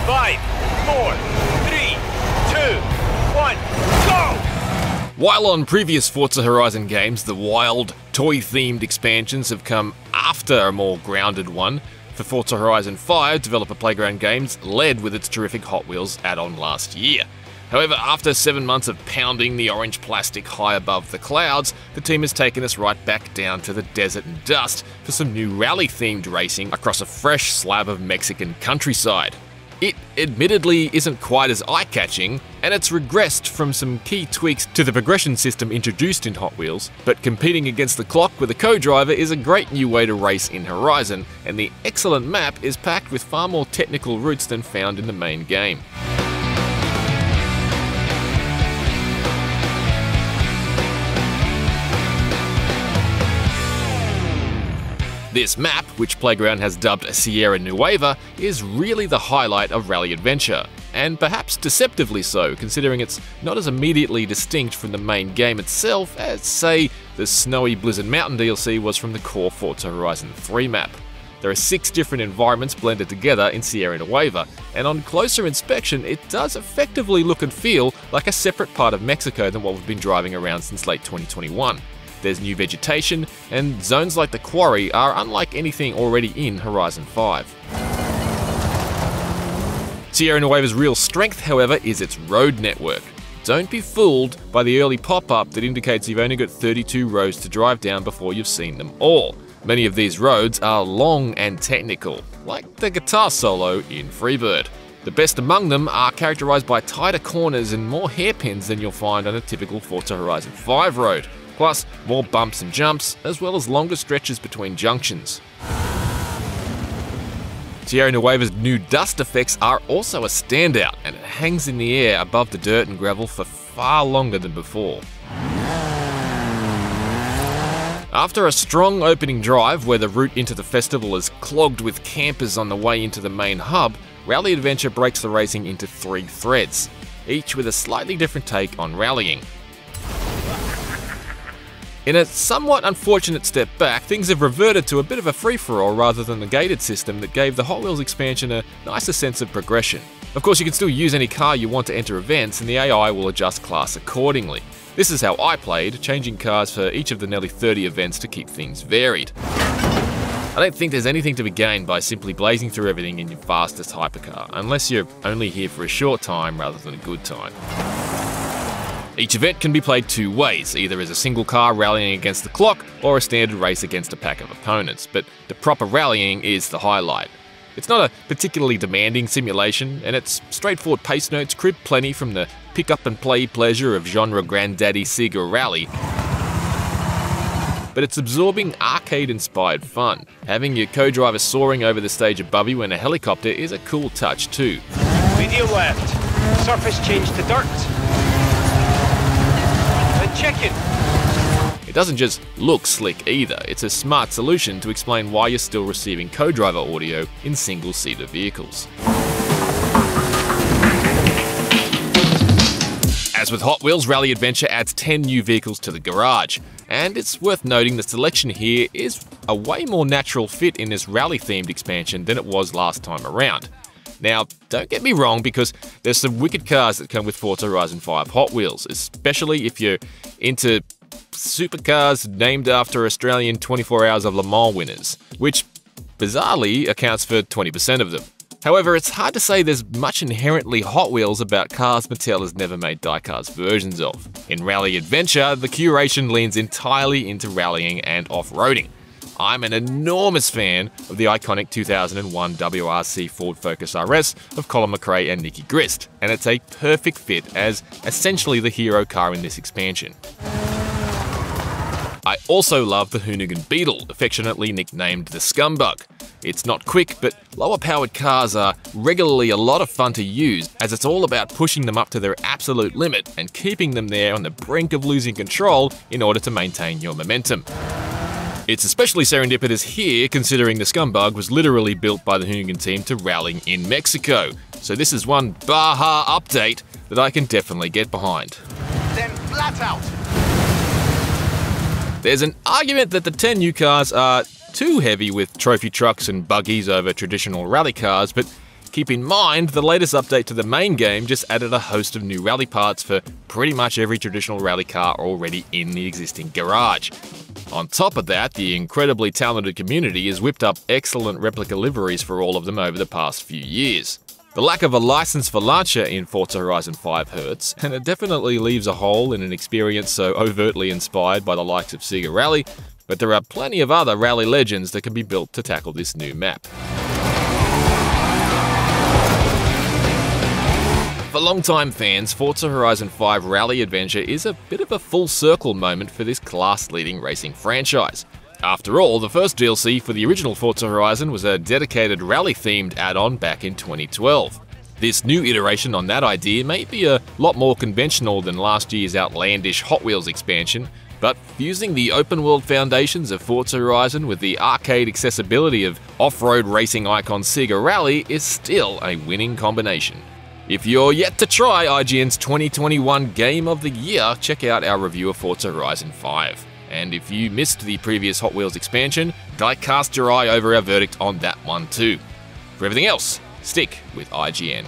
5, 4, 3, 2, 1, go! While on previous Forza Horizon games, the wild, toy-themed expansions have come after a more grounded one, for Forza Horizon 5, developer Playground Games led with its terrific Hot Wheels add-on last year. However, after 7 months of pounding the orange plastic high above the clouds, the team has taken us right back down to the desert and dust for some new rally-themed racing across a fresh slab of Mexican countryside. It admittedly isn't quite as eye-catching, and it's regressed from some key tweaks to the progression system introduced in Hot Wheels, but competing against the clock with a co-driver is a great new way to race in Horizon, and the excellent map is packed with far more technical routes than found in the main game. This map, which Playground has dubbed Sierra Nueva, is really the highlight of Rally Adventure, and perhaps deceptively so, considering it's not as immediately distinct from the main game itself as, say, the snowy Blizzard Mountain DLC was from the core Forza Horizon 3 map. There are 6 different environments blended together in Sierra Nueva, and on closer inspection it does effectively look and feel like a separate part of Mexico than what we've been driving around since late 2021. There's new vegetation, and zones like the quarry are unlike anything already in Horizon 5. Sierra Nueva's real strength, however, is its road network. Don't be fooled by the early pop-up that indicates you've only got 32 roads to drive down before you've seen them all. Many of these roads are long and technical, like the guitar solo in Freebird. The best among them are characterized by tighter corners and more hairpins than you'll find on a typical Forza Horizon 5 road. Plus, more bumps and jumps, as well as longer stretches between junctions. Sierra Nueva's new dust effects are also a standout, and it hangs in the air above the dirt and gravel for far longer than before. After a strong opening drive where the route into the festival is clogged with campers on the way into the main hub, Rally Adventure breaks the racing into 3 threads, each with a slightly different take on rallying. In a somewhat unfortunate step back, things have reverted to a bit of a free-for-all rather than the gated system that gave the Hot Wheels expansion a nicer sense of progression. Of course, you can still use any car you want to enter events, and the AI will adjust class accordingly. This is how I played, changing cars for each of the nearly 30 events to keep things varied. I don't think there's anything to be gained by simply blazing through everything in your fastest hypercar, unless you're only here for a short time rather than a good time. Each event can be played 2 ways, either as a single car rallying against the clock or a standard race against a pack of opponents, but the proper rallying is the highlight. It's not a particularly demanding simulation, and its straightforward pace notes crib plenty from the pick-up-and-play pleasure of genre granddaddy Sega Rally, but it's absorbing arcade-inspired fun. Having your co-driver soaring over the stage above you in a helicopter is a cool touch too. Medium left. Surface change to dirt. Chicken. It doesn't just look slick either, it's a smart solution to explain why you're still receiving co-driver audio in single-seater vehicles. As with Hot Wheels, Rally Adventure adds 10 new vehicles to the garage, and it's worth noting the selection here is a way more natural fit in this rally-themed expansion than it was last time around. Now, don't get me wrong, because there's some wicked cars that come with Forza Horizon 5 Hot Wheels, especially if you're into supercars named after Australian 24 Hours of Le Mans winners, which bizarrely accounts for 20% of them. However, it's hard to say there's much inherently Hot Wheels about cars Mattel has never made diecast versions of. In Rally Adventure, the curation leans entirely into rallying and off-roading. I'm an enormous fan of the iconic 2001 WRC Ford Focus RS of Colin McRae and Nicky Grist, and it's a perfect fit as essentially the hero car in this expansion. I also love the Hoonigan Beetle, affectionately nicknamed the Scumbug. It's not quick, but lower-powered cars are regularly a lot of fun to use, as it's all about pushing them up to their absolute limit and keeping them there on the brink of losing control in order to maintain your momentum. It's especially serendipitous here, considering the Scumbug was literally built by the Hoonigan team to rally in Mexico, so this is one Baja update that I can definitely get behind. Then flat out! There's an argument that the 10 new cars are too heavy with trophy trucks and buggies over traditional rally cars, but Keep in mind, the latest update to the main game just added a host of new rally parts for pretty much every traditional rally car already in the existing garage. On top of that, the incredibly talented community has whipped up excellent replica liveries for all of them over the past few years. The lack of a license for launcher in Forza Horizon 5 hurts, and it definitely leaves a hole in an experience so overtly inspired by the likes of Sega Rally, but there are plenty of other rally legends that can be built to tackle this new map. For longtime fans, Forza Horizon 5 Rally Adventure is a bit of a full circle moment for this class-leading racing franchise. After all, the first DLC for the original Forza Horizon was a dedicated rally-themed add-on back in 2012. This new iteration on that idea may be a lot more conventional than last year's outlandish Hot Wheels expansion, but fusing the open-world foundations of Forza Horizon with the arcade accessibility of off-road racing icon Sega Rally is still a winning combination. If you're yet to try IGN's 2021 Game of the Year, check out our review of Forza Horizon 5. And if you missed the previous Hot Wheels expansion, cast your eye over our verdict on that one too. For everything else, stick with IGN.